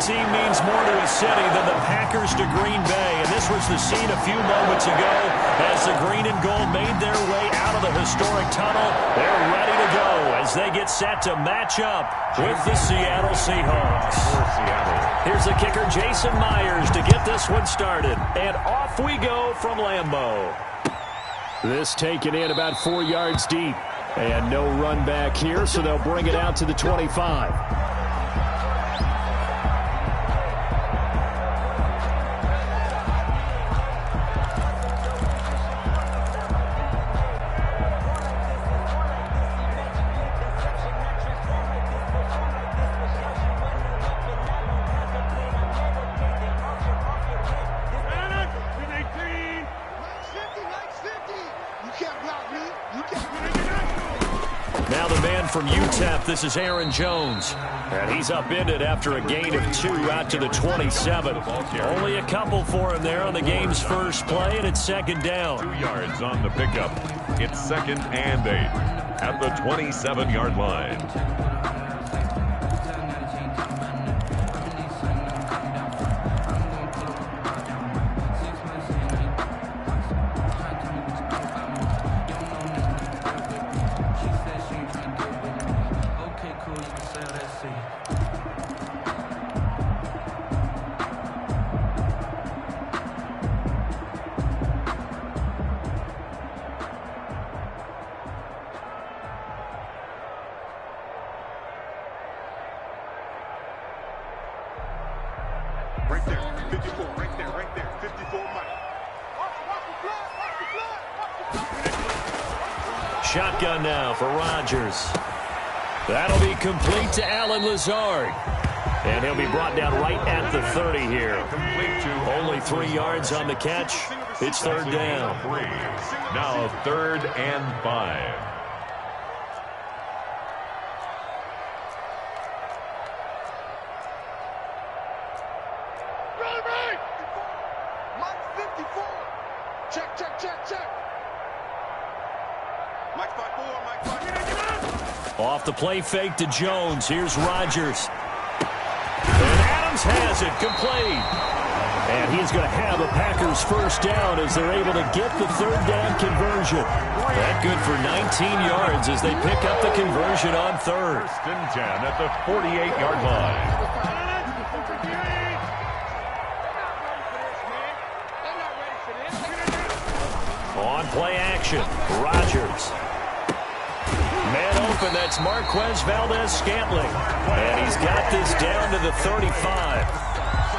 seem means more to a city than the Packers to Green Bay. And this was the scene a few moments ago as the green and gold made their way out of the historic tunnel. They're ready to go as they get set to match up with the Seattle Seahawks. Here's the kicker, Jason Myers, to get this one started. And off we go from Lambeau. This taken in about 4 yards deep. And no run back here, so they'll bring it out to the 25. From UTEP, this is Aaron Jones. And he's upended after a gain of 2 out to the 27. Only a couple for him there on the game's first play, and it's second down. 2 yards on the pickup. It's 2nd and 8 at the 27-yard line. Right there, 54, right there, 54, Mike. Shotgun now for Rodgers. That'll be complete to Allen Lazard. And he'll be brought down right at the 30 here. Only 3 yards on the catch. It's third down. Now 3rd and 5. Off the play fake to Jones. Here's Rodgers. And Adams has it complete. And he's going to have a Packers first down as they're able to get the third down conversion. That good for 19 yards as they pick up the conversion on third. 1st and 10 at the 48-yard line. On play action, Rodgers. Man open, that's Marquez Valdez-Scantling. And he's got this down to the 35.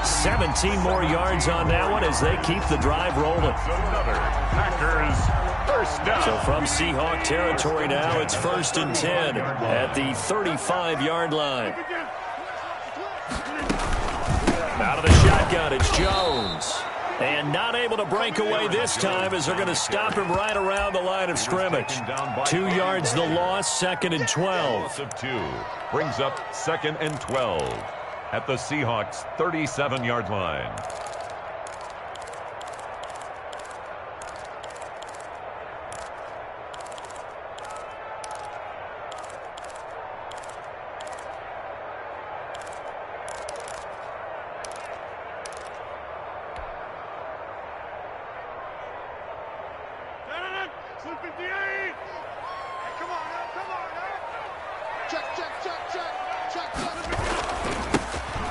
17 more yards on that one as they keep the drive rolling. Another Packers first down. So from Seahawk territory now, it's 1st and 10 at the 35-yard line. Out of the shotgun, it's Jones. And not able to break away this time as they're going to stop him right around the line of scrimmage. 2 yards the loss, 2nd and 12. Of 2 brings up 2nd and 12 at the Seahawks 37-yard line.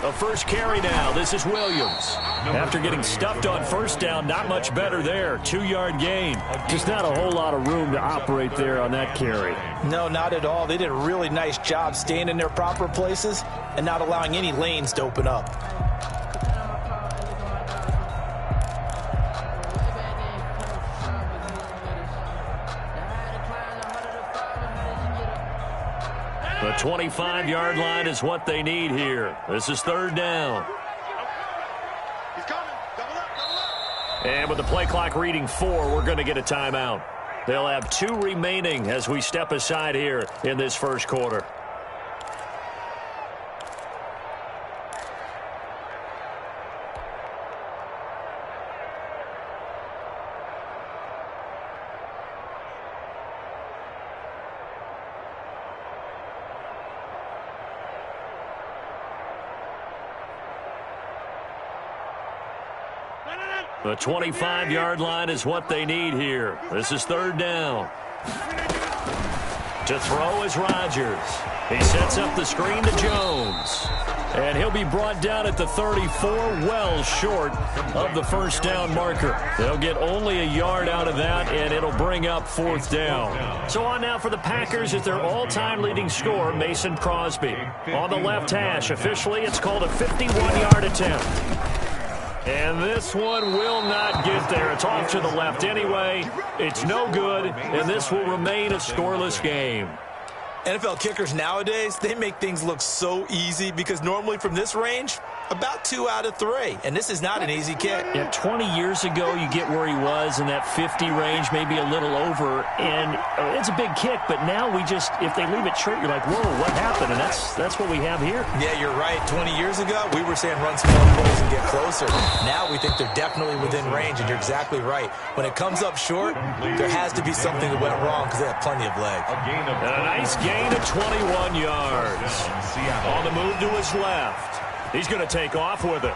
A first carry now. This is Williams. After getting stuffed on first down, not much better there. 2-yard gain. Just not a whole lot of room to operate there on that carry. No, not at all. They did a really nice job staying in their proper places and not allowing any lanes to open up. The 25-yard line is what they need here. This is third down. He's coming. Double up. And with the play clock reading 4, we're going to get a timeout. They'll have 2 remaining as we step aside here in this first quarter. The 25-yard line is what they need here. This is third down. To throw is Rodgers. He sets up the screen to Jones. And he'll be brought down at the 34, well short of the first down marker. They'll get only a yard out of that, and it'll bring up fourth down. So on now for the Packers is their all-time leading scorer, Mason Crosby. On the left hash, officially it's called a 51-yard attempt. And this one will not get there. It's off to the left anyway. It's no good, and this will remain a scoreless game. NFL kickers nowadays, they make things look so easy because normally from this range, about 2 out of 3. And this is not an easy kick. Yeah, 20 years ago, you get where he was in that 50 range, maybe a little over. And it's a big kick, but now we just, if they leave it short, you're like, whoa, what happened? And that's what we have here. Yeah, you're right. 20 years ago, we were saying run small plays and get closer. Now we think they're definitely within range, and you're exactly right. When it comes up short, there has to be something that went wrong because they have plenty of leg. And a nice gain of 21 yards. On the move to his left. He's going to take off with it.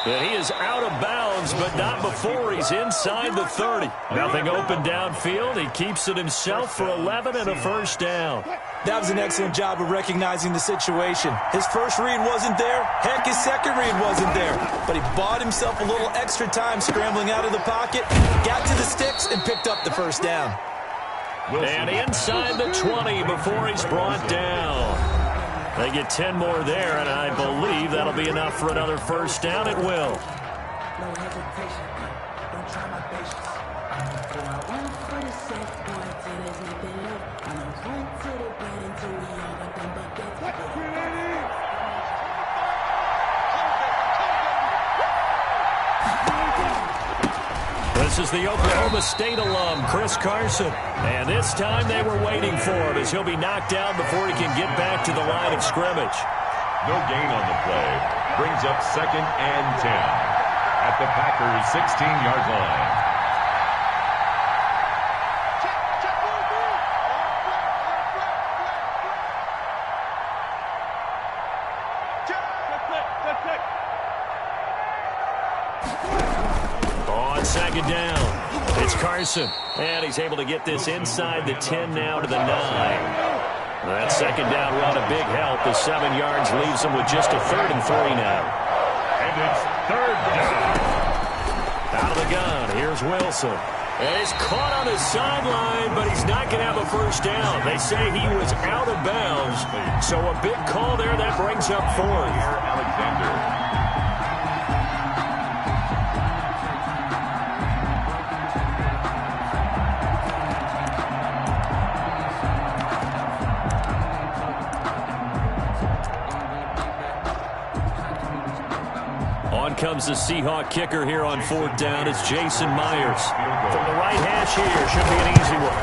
And he is out of bounds, but not before he's inside the 30. Nothing open downfield. He keeps it himself for 11 and a first down. That was an excellent job of recognizing the situation. His first read wasn't there. Heck, his second read wasn't there. But he bought himself a little extra time scrambling out of the pocket, got to the sticks, and picked up the first down. And inside the 20 before he's brought down. They get 10 more there, and I believe that'll be enough for another first down. It will. This is the Oklahoma State alum, Chris Carson. And this time they were waiting for him as he'll be knocked down before he can get back to the line of scrimmage. No gain on the play. Brings up 2nd and 10 at the Packers' 16-yard line. On second down, it's Carson. And he's able to get this inside the 10 now to the 9. That second down run a big help. The 7 yards leaves him with just a 3rd and 3 now. And it's 3rd down. Out of the gun, here's Wilson. And he's caught on the sideline, but he's not going to have a first down. They say he was out of bounds. So a big call there that brings up 4th. Alexander. Comes the Seahawk kicker here on 4th down. It's Jason Myers. From the right hash here, should be an easy one.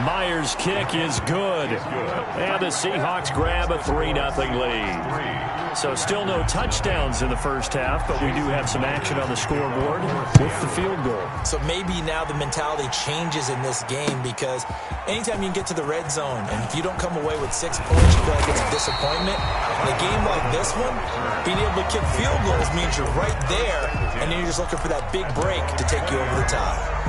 Myers' kick is good. And the Seahawks grab a 3-0 lead. So still no touchdowns in the first half, but we do have some action on the scoreboard with the field goal. So maybe now the mentality changes in this game because anytime you get to the red zone and if you don't come away with 6 points, you feel like it's a disappointment. In a game like this one, being able to kick field goals means you're right there, and then you're just looking for that big break to take you over the top.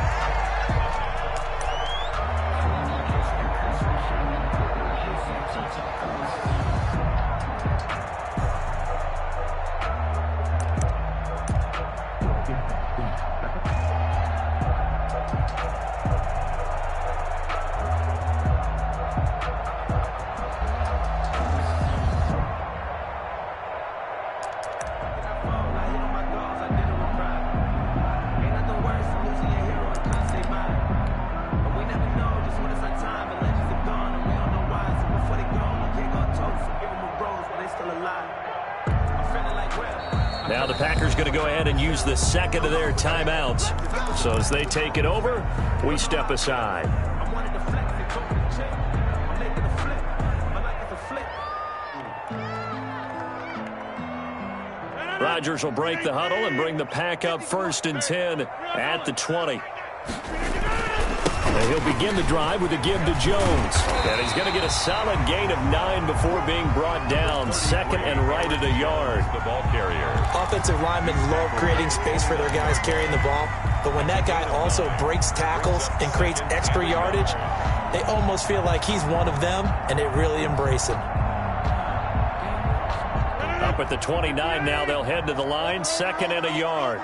Now the Packers going to go ahead and use the second of their timeouts. So as they take it over, we step aside. Rodgers will break the huddle and bring the pack up 1st and 10 at the 20. And he'll begin the drive with a give to Jones. And he's going to get a solid gain of 9 before being brought down. Second and right at a yard. The ball carrier. Offensive linemen love creating space for their guys carrying the ball. But when that guy also breaks tackles and creates extra yardage, they almost feel like he's one of them, and they really embrace him. Up at the 29 now, they'll head to the line. Second and a yard.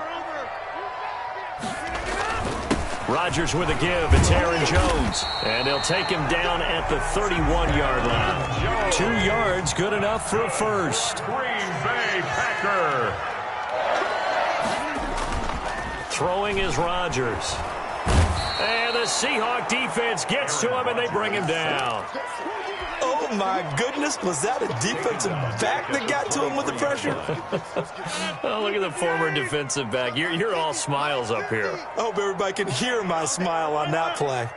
Rodgers with a give. It's Aaron Jones. And they'll take him down at the 31-yard line. 2 yards, good enough for a first. Green Bay Packer. Throwing is Rodgers. And the Seahawk defense gets to him, and they bring him down. Oh, my goodness. Was that a defensive back that got to him with the pressure? Oh, look at the former defensive back. You're all smiles up here. I hope everybody can hear my smile on that play.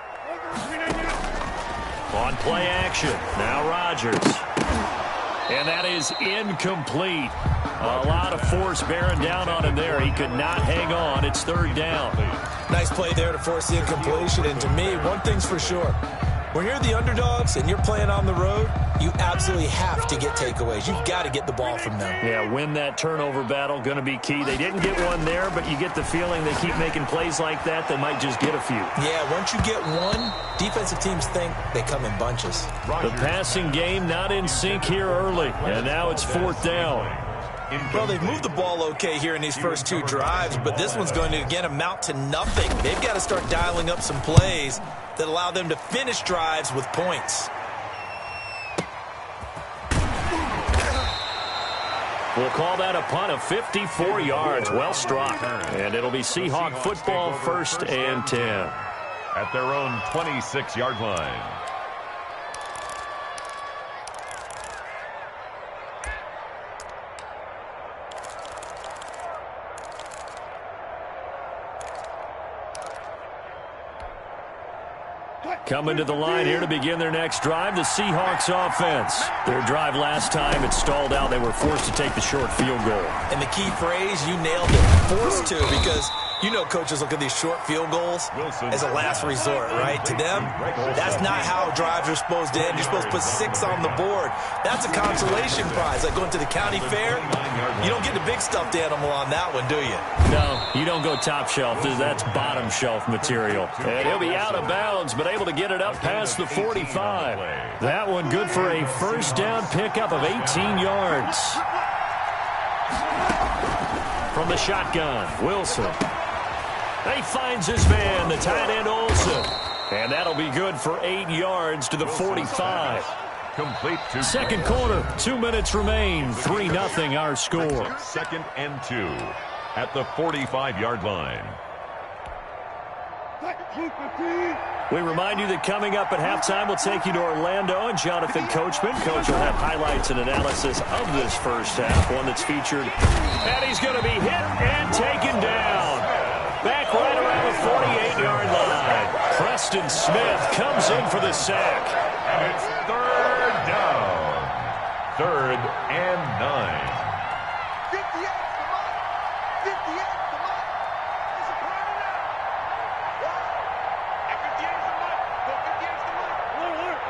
On play action. Now Rodgers. And that is incomplete. A lot of force bearing down on him there. He could not hang on. It's third down. Nice play there to force the incompletion. And to me, one thing's for sure. When you're the underdogs and you're playing on the road, you absolutely have to get takeaways. You've got to get the ball from them. Yeah, win that turnover battle, going to be key. They didn't get one there, but you get the feeling they keep making plays like that, they might just get a few. Yeah, once you get one, defensive teams think they come in bunches. The passing game not in sync here early, and now it's fourth down. Well, they've moved the ball okay here in these first 2 drives, but this one's going to, again, amount to nothing. They've got to start dialing up some plays that allow them to finish drives with points. We'll call that a punt of 54 yards. Well struck. And it'll be Seahawk football, first and 10. At their own 26-yard line. Coming to the line here to begin their next drive, the Seahawks offense. Their drive last time, it stalled out. They were forced to take the short field goal. And the key phrase, you nailed it, forced to, because you know coaches look at these short field goals as a last resort, right? To them, that's not how drives are supposed to end. You're supposed to put 6 on the board. That's a consolation prize. Like going to the county fair, you don't get the big stuffed animal on that one, do you? No, you don't go top shelf. That's bottom shelf material. And he'll be out of bounds, but able to get it up past the 45. That one good for a first down pickup of 18 yards. From the shotgun, Wilson. He finds his man, the tight end Olsen. And that'll be good for 8 yards to the 45. Complete to second quarter, 2 minutes remain. 3-0 our score. Second and 2 at the 45-yard line. We remind you that coming up at halftime, we'll take you to Orlando and Jonathan Coachman. Coach will have highlights and analysis of this first half, one that's featured. And he's going to be hit and taken down. Back right around the 48-yard line. Preston Smith comes in for the sack. And it's third down. Third and 9. 58, come on. 58, come on. It's a corner now. At 58 is the mark. Go 58 is the mark.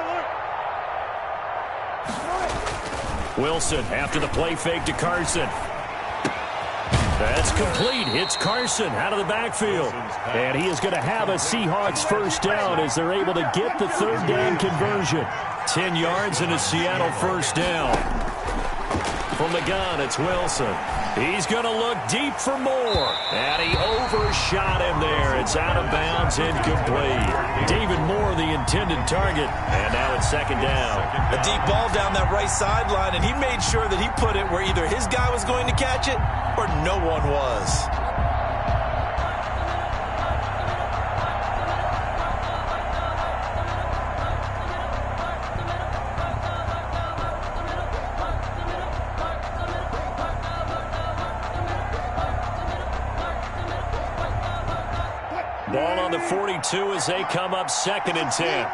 Alert. Wilson after the play fake to Carson. That's complete. It's Carson out of the backfield. And he is going to have a Seahawks first down as they're able to get the third down conversion. 10 yards and a Seattle first down. From the gun, it's Wilson. He's going to look deep for more. And he overshot him there. It's out of bounds, incomplete. David Moore, the intended target. And now it's second down. A deep ball down that right sideline, and he made sure that he put it where either his guy was going to catch it or no one was. Ball on the 42 as they come up second and 10.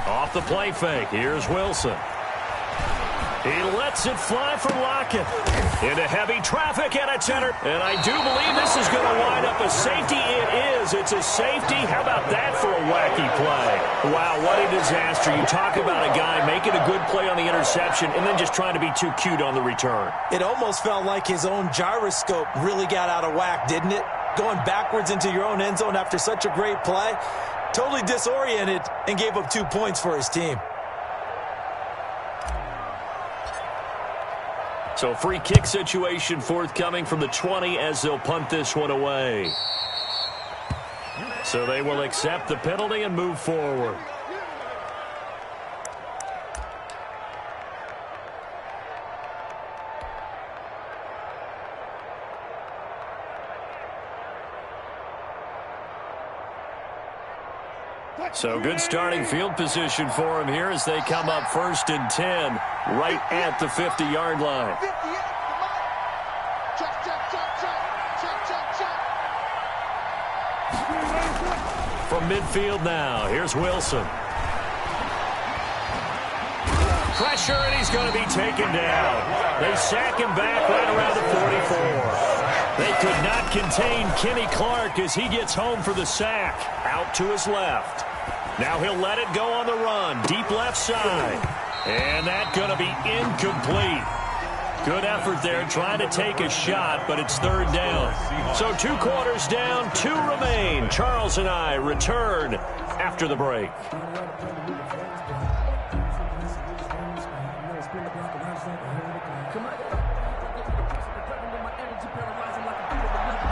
Off the play fake, here's Wilson. He lets it fly for Lockett. Into heavy traffic, and it's entered. And I do believe this is going to wind up a safety. It is. It's a safety. How about that for a wacky play? Wow, what a disaster. You talk about a guy making a good play on the interception and then just trying to be too cute on the return. It almost felt like his own gyroscope really got out of whack, didn't it? Going backwards into your own end zone after such a great play. Totally disoriented and gave up 2 points for his team. So free kick situation forthcoming from the 20 as they'll punt this one away. So they will accept the penalty and move forward. So good starting field position for him here as they come up 1st and 10 right at the 50-yard line. 58, come on. Check. From midfield now, here's Wilson. Pressure, and he's going to be taken down. They sack him back right around the 44. They could not contain Kenny Clark as he gets home for the sack. Out to his left. Now he'll let it go on the run. Deep left side. And that's going to be incomplete. Good effort there trying to take a shot, but it's 3rd down. So 2 quarters down, 2 remain. Charles and I return after the break.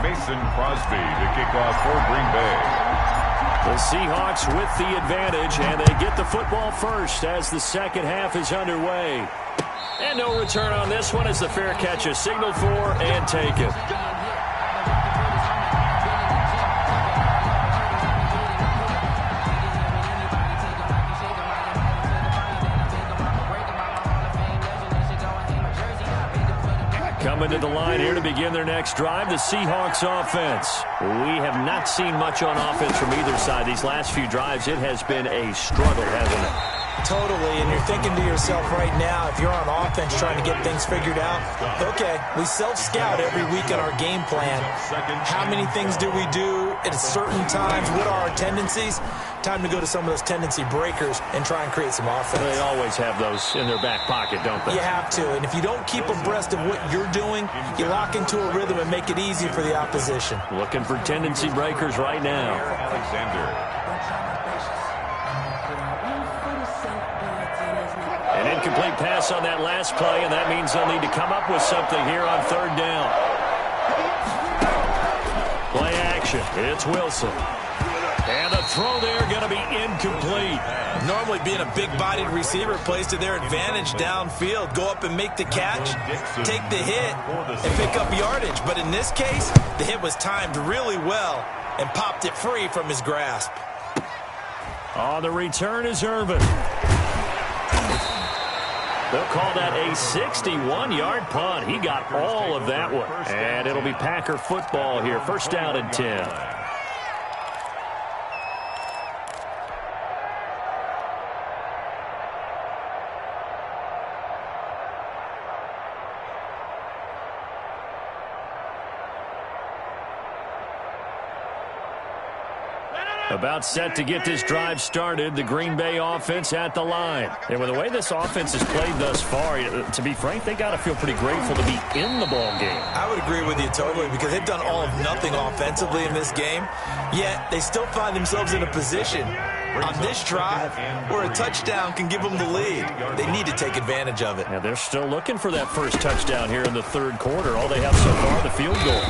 Mason Crosby to kick off for Green Bay. The Seahawks with the advantage, and they get the football first as the second half is underway. And no return on this one as the fair catch is signaled for and taken. Coming to the line here to begin their next drive, the Seahawks offense. We have not seen much on offense from either side. These last few drives, it has been a struggle, hasn't it? Totally, and you're thinking to yourself right now, if you're on offense trying to get things figured out, okay, we self-scout every week in our game plan. How many things do we do at certain times? What are our tendencies? Time to go to some of those tendency breakers and try and create some offense. They always have those in their back pocket, don't they? You have to, and if you don't keep abreast of what you're doing, you lock into a rhythm and make it easy for the opposition. Looking for tendency breakers right now. Alexander. An incomplete pass on that last play, and that means they'll need to come up with something here on 3rd down. Play action. It's Wilson. And the throw there going to be incomplete. Normally being a big-bodied receiver plays to their advantage downfield. Go up and make the catch, take the hit, and pick up yardage. But in this case, the hit was timed really well and popped it free from his grasp. On the return is Irvin. They'll call that a 61-yard punt. He got all of that one. And it'll be Packer football here. 1st down and 10. About set to get this drive started, the Green Bay offense at the line. And with the way this offense has played thus far, to be frank, they got to feel pretty grateful to be in the ball game. I would agree with you totally because they've done all of nothing offensively in this game, yet they still find themselves in a position on this drive where a touchdown can give them the lead. They need to take advantage of it. And they're still looking for that first touchdown here in the 3rd quarter. All they have so far, the field goal.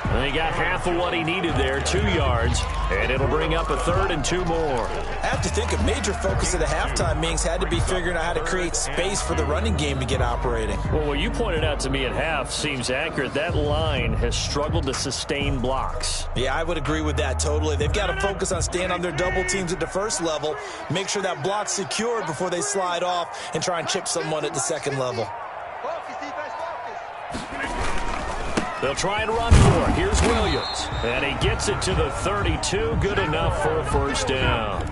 And he got half of what he needed there, 2 yards, and it'll bring up a 3rd and 2 more. I have to think a major focus of the halftime meetings had to be figuring out how to create space for the running game to get operating. Well, what you pointed out to me at half seems accurate. That line has struggled to sustain blocks. Yeah, I would agree with that totally. They've got to focus on staying on their double teams at the 1st level, make sure that block's secured before they slide off and try and chip someone at the 2nd level. Focus, defense, focus. They'll try and run for it. Here's Williams. And he gets it to the 32. Good enough for a 1st down.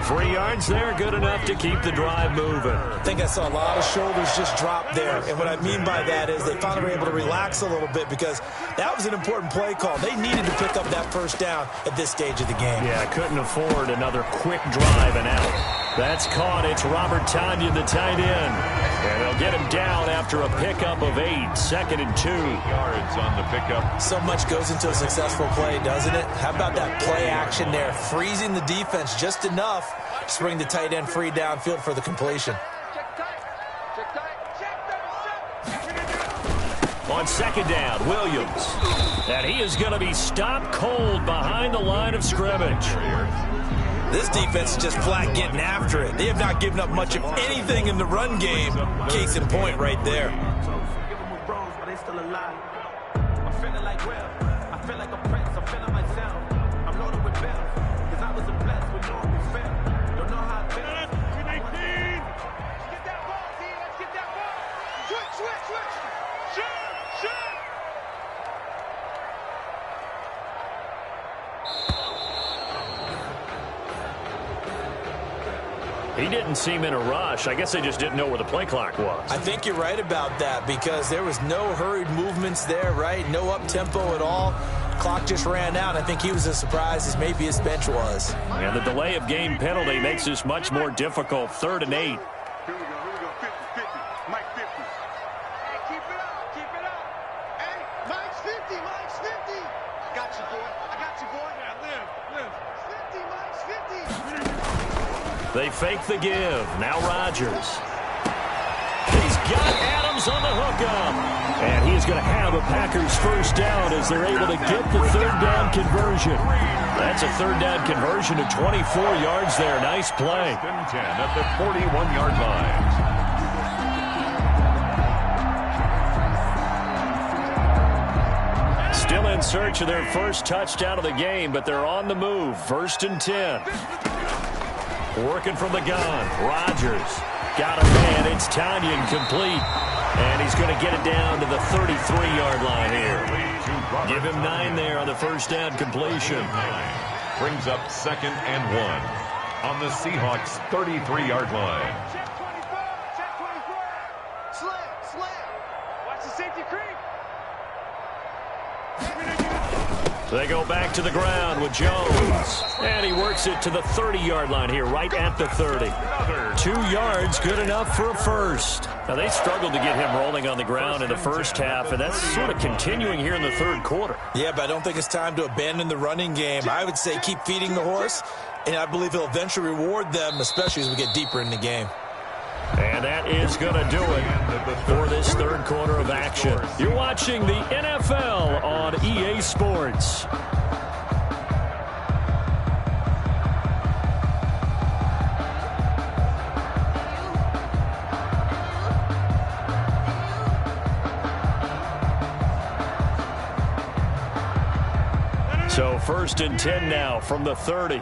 3 yards there, good enough to keep the drive moving. I think I saw a lot of shoulders just drop there, and what I mean by that is they finally were able to relax a little bit because that was an important play call. They needed to pick up that first down at this stage of the game. Yeah, couldn't afford another quick drive and out. That's caught. It's Robert Tonyan, the tight end. And they'll get him down after a pickup of 8, 2nd and 2. 8 yards on the pickup. So much goes into a successful play, doesn't it? How about that play action there? Freezing the defense just enough to bring the tight end free downfield for the completion. On 2nd down, Williams. And he is going to be stopped cold behind the line of scrimmage. This defense is just flat getting after it. They have not given up much of anything in the run game. Case in point right there. He didn't seem in a rush. I guess they just didn't know where the play clock was. I think you're right about that because there was no hurried movements there, right? No up-tempo at all. Clock just ran out. I think he was as surprised as maybe his bench was. And the delay of game penalty makes this much more difficult. 3rd and 8. Here we go, 50, 50. Mike 50. Hey, keep it up, keep it up. Hey, Mike's 50, Mike's 50. I got you, boy. I got you, boy. Yeah, live. 50, Mike's 50. They fake the give. Now Rodgers. He's got Adams on the hookup. And he's going to have a Packers first down as they're able to get the 3rd down conversion. That's a 3rd down conversion to 24 yards there. Nice play. 10 at the 41-yard line. Still in search of their first touchdown of the game, but they're on the move. 1st and 10. Working from the gun. Rodgers got a man. It's Tonyan complete. And he's going to get it down to the 33-yard line here. Give him 9 there on the first down completion. Brings up 2nd and 1 on the Seahawks' 33-yard line. Check 24, check 24. Slam. Watch the safety creep. They go back to the ground with Jones. And he works it to the 30-yard line here, right at the 30. 2 yards, good enough for a first. Now, they struggled to get him rolling on the ground in the first half, and that's sort of continuing here in the 3rd quarter. Yeah, but I don't think it's time to abandon the running game. I would say keep feeding the horse, and I believe he'll eventually reward them, especially as we get deeper in the game. And that is going to do it for this 3rd quarter of action. You're watching the NFL on EA Sports. So 1st and 10 now from the 30.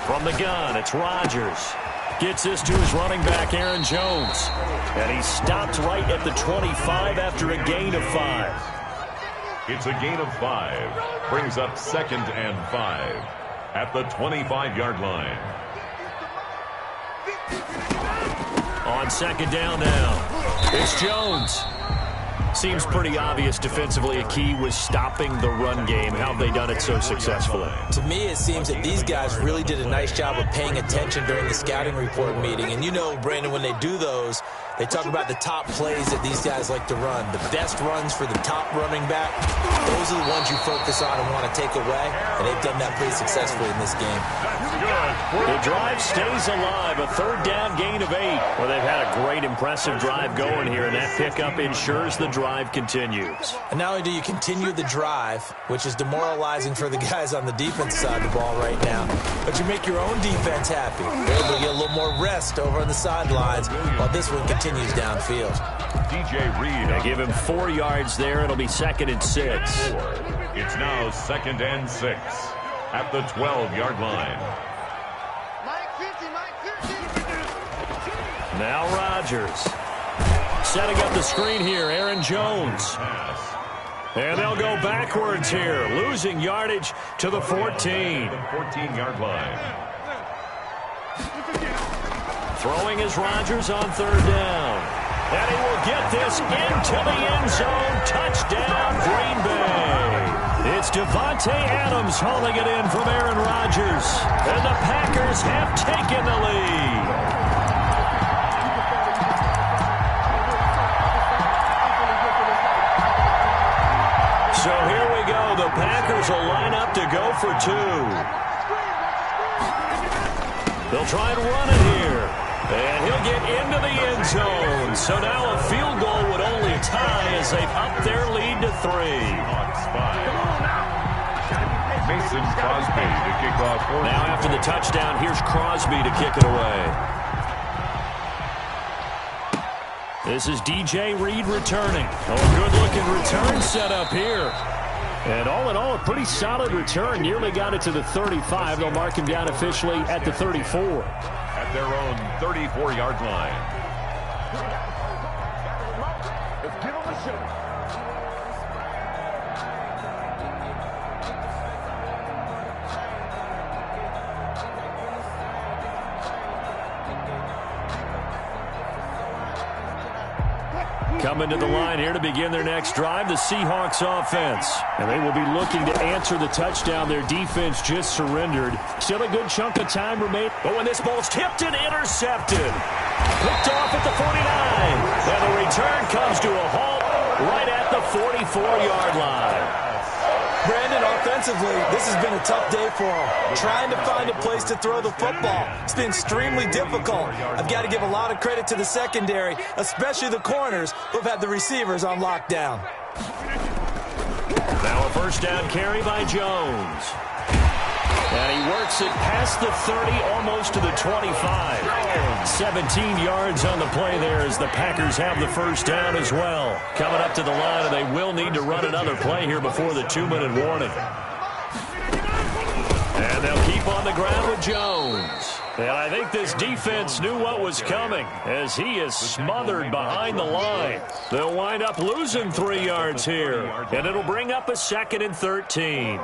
From the gun, it's Rodgers. Gets this to his running back, Aaron Jones. And he stopped right at the 25 after a gain of 5. It's a gain of 5. Brings up 2nd and 5 at the 25-yard line. On 2nd down now, it's Jones. Seems pretty obvious defensively a key was stopping the run game. How have they done it so successfully? To me, it seems that these guys really did a nice job of paying attention during the scouting report meeting. And you know, Brandon, when they do those, they talk about the top plays that these guys like to run. The best runs for the top running back, those are the ones you focus on and want to take away. And they've done that pretty successfully in this game. The drive stays alive. A 3rd down gain of 8. Well, they've had a great, impressive drive going here, and that pickup ensures the drive continues. And not only do you continue the drive, which is demoralizing for the guys on the defense side of the ball right now, but you make your own defense happy. They're able to get a little more rest over on the sidelines while this one continues downfield. DJ Reed. They give him 4 yards there. It'll be 2nd and 6. It's now 2nd and 6 at the 12-yard line. Mike 50, Mike 50. Now Rodgers. Setting up the screen here, Aaron Jones. And they'll go backwards here, losing yardage to the 14. The 14-yard line. Throwing is Rodgers on third down. And he will get this into the end zone. Touchdown, Green Bay. It's Devontae Adams hauling it in from Aaron Rodgers. And the Packers have taken the lead. So here we go. The Packers will line up to go for two. They'll try and run it here. And he'll get into the end zone. So now a field goal would only tie as they've upped their lead to 3. Mason Crosby to kick off. Now after the touchdown, here's Crosby to kick it away. This is DJ Reed returning. Good-looking return set up here. And all in all, a pretty solid return. Nearly got it to the 35. They'll mark him down officially at the 34. At their own 34-yard line. Let's give him a shot. Coming to the line here to begin their next drive, the Seahawks offense. And they will be looking to answer the touchdown their defense just surrendered. Still a good chunk of time remaining. But when this ball's tipped and intercepted. Picked off at the 49. And the return comes to a halt right at the 44-yard line. Brandon, offensively, this has been a tough day for him. Trying to find a place to throw the football. It's been extremely difficult. I've got to give a lot of credit to the secondary, especially the corners who have had the receivers on lockdown. Now a first down carry by Jones. And he works it past the 30, almost to the 25. 17 yards on the play there as the Packers have the first down as well. Coming up to the line, and they will need to run another play here before the 2-minute warning. And they'll keep on the ground with Jones. And I think this defense knew what was coming as he is smothered behind the line. They'll wind up losing 3 yards here, and it'll bring up a 2nd and 13.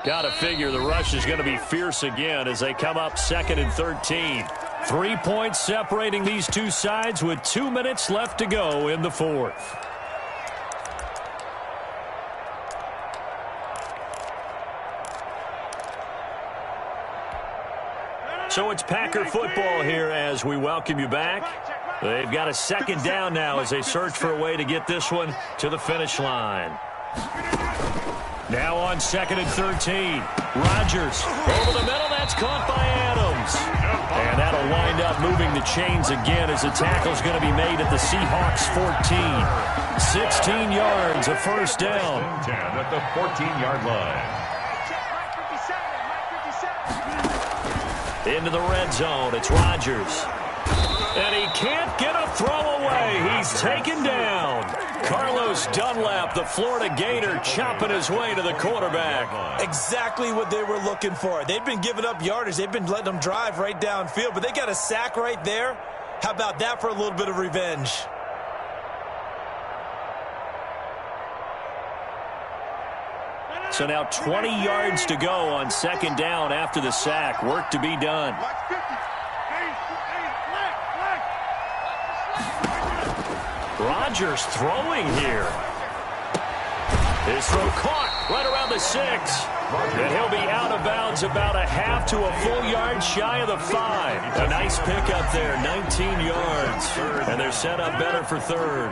Got to figure the rush is going to be fierce again as they come up 2nd and 13. 3 points separating these two sides with 2 minutes left to go in the fourth. So it's Packer football here as we welcome you back. They've got a second down now as they search for a way to get this one to the finish line. Now on 2nd and 13. Rodgers over the middle. That's caught by Adams. And that'll wind up moving the chains again as the tackle's going to be made at the Seahawks 14. 16 yards, a first down. 10 at the 14-yard line. Into the red zone. It's Rodgers. And he can't get a throw away. He's taken down. Carlos Dunlap, the Florida Gator, chopping his way to the quarterback. Exactly what they were looking for. They've been giving up yardage. They've been letting them drive right downfield, but they got a sack right there. How about that for a little bit of revenge? So now 20 yards to go on 2nd down after the sack. Work to be done. Rodgers throwing here. His throw caught right around the 6. And he'll be out of bounds about a half to a full yard shy of the 5. A nice pickup there, 19 yards. And they're set up better for 3rd.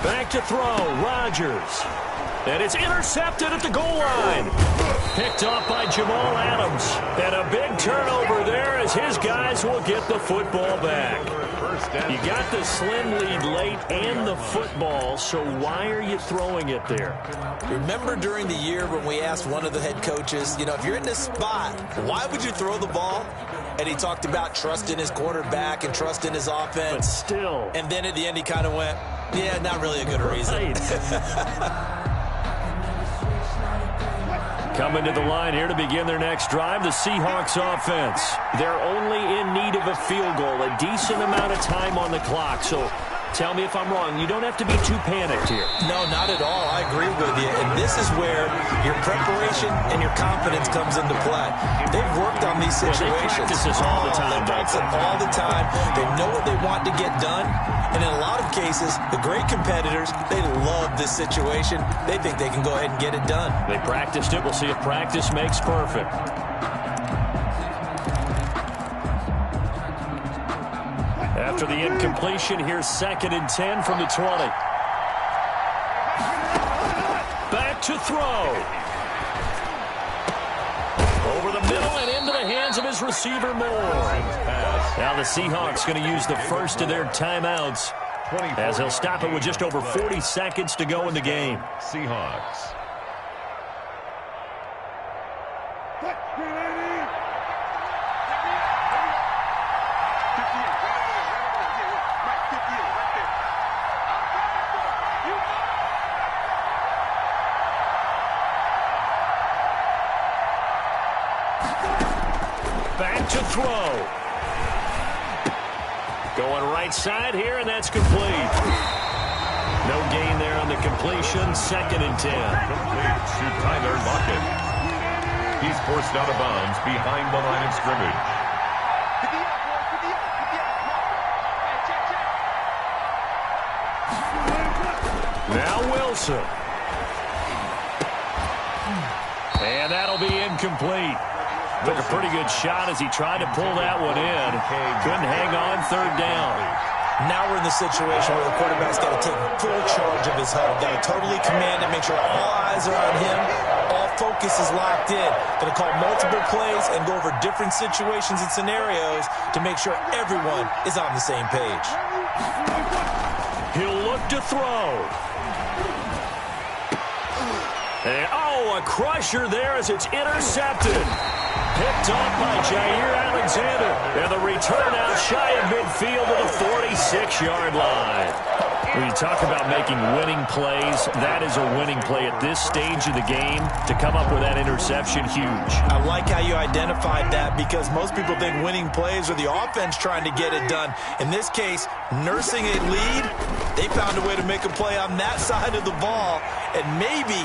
Back to throw, Rodgers. And it's intercepted at the goal line. Picked off by Jamal Adams. And a big turnover there as his guys will get the football back. You got the slim lead late and the football, so why are you throwing it there? Remember during the year when we asked one of the head coaches, you know, if you're in this spot, why would you throw the ball? And he talked about trusting his quarterback and trusting his offense. But still. And then at the end he kind of went, yeah, not really a good reason. Right. Coming to the line here to begin their next drive, the Seahawks offense. They're only in need of a field goal, a decent amount of time on the clock. So tell me if I'm wrong. You don't have to be too panicked here. No, not at all. I agree with you. And this is where your preparation and your confidence comes into play. They've worked on these situations. They practice this all the time. They practice it all the time. They know what they want to get done. And in a lot of cases, the great competitors, they love this situation. They think they can go ahead and get it done. They practiced it. We'll see if practice makes perfect. After the incompletion, here's 2nd and 10 from the 20. Back to throw. Over the middle and into the hands of his receiver, Moore. Now the Seahawks going to use the first of their timeouts as they'll stop it with just over 40 seconds to go in the game. Seahawks. Back to throw. Going right side here, and that's complete. No gain there on the completion. 2nd and 10. Complete to Tyler Lockett. He's forced out of bounds behind the line of scrimmage. Now Wilson. And that'll be incomplete. Took a pretty good shot as he tried to pull that one in. Couldn't hang on 3rd down. Now we're in the situation where the quarterback's got to take full charge of his huddle. Got to totally command it, make sure all eyes are on him. All focus is locked in. Going to call multiple plays and go over different situations and scenarios to make sure everyone is on the same page. He'll look to throw. And, a crusher there as it's intercepted. Picked off by Jair Alexander. And the return out shy of midfield to the 46-yard line. When you talk about making winning plays, that is a winning play at this stage of the game. To come up with that interception, huge. I like how you identified that because most people think winning plays are the offense trying to get it done. In this case, nursing a lead, they found a way to make a play on that side of the ball and maybe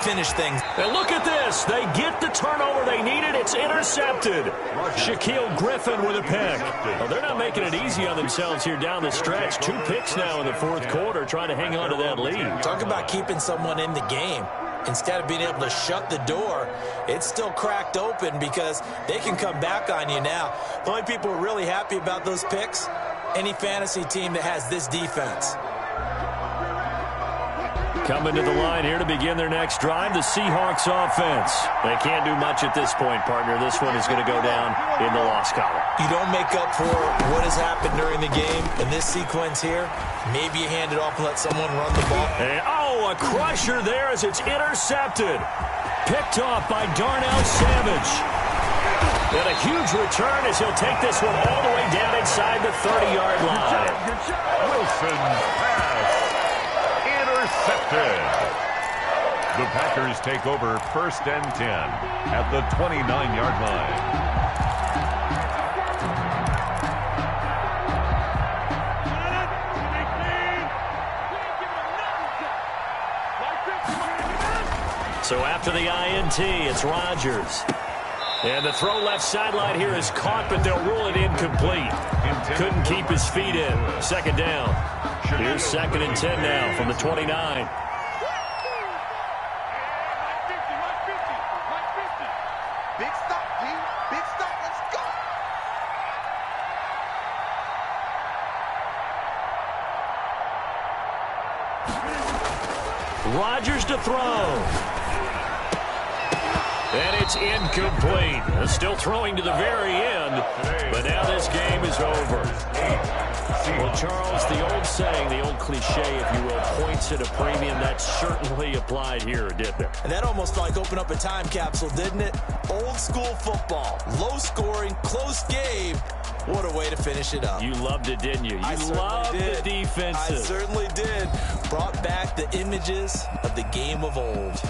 finish things. And look at this. They get the turnover they needed. It's intercepted. Shaquille Griffin with a pick. Well, they're not making it easy on themselves here down the stretch. 2 picks now in the 4th quarter, trying to hang on to that lead. Talk about keeping someone in the game. Instead of being able to shut the door, it's still cracked open because they can come back on you now. The only people who are really happy about those picks, any fantasy team that has this defense. Coming to the line here to begin their next drive, the Seahawks offense. They can't do much at this point, partner. This one is going to go down in the loss column. You don't make up for what has happened during the game. In this sequence here, maybe you hand it off and let someone run the ball. And, a crusher there as it's intercepted. Picked off by Darnell Savage. And a huge return as he'll take this one all the way down inside the 30-yard line. Wilson pass. Intercepted. The Packers take over 1st and 10 at the 29-yard line. So after the INT, it's Rodgers. And the throw left sideline here is caught, but they'll rule it incomplete. Couldn't keep his feet in. 2nd down. Here's 2nd and 10 now from the 29. Big stop, D. Big stop. Let's go. Rodgers to throw. And it's incomplete. Still throwing to the very end, but now this game is over. Well, Charles, the old saying, the old cliche, if you will, points at a premium, that certainly applied here, didn't it? And that almost like opened up a time capsule, didn't it? Old school football, low scoring, close game. What a way to finish it up. You loved it, didn't you? You loved the defenses. I certainly did. Brought back the images of the game of old.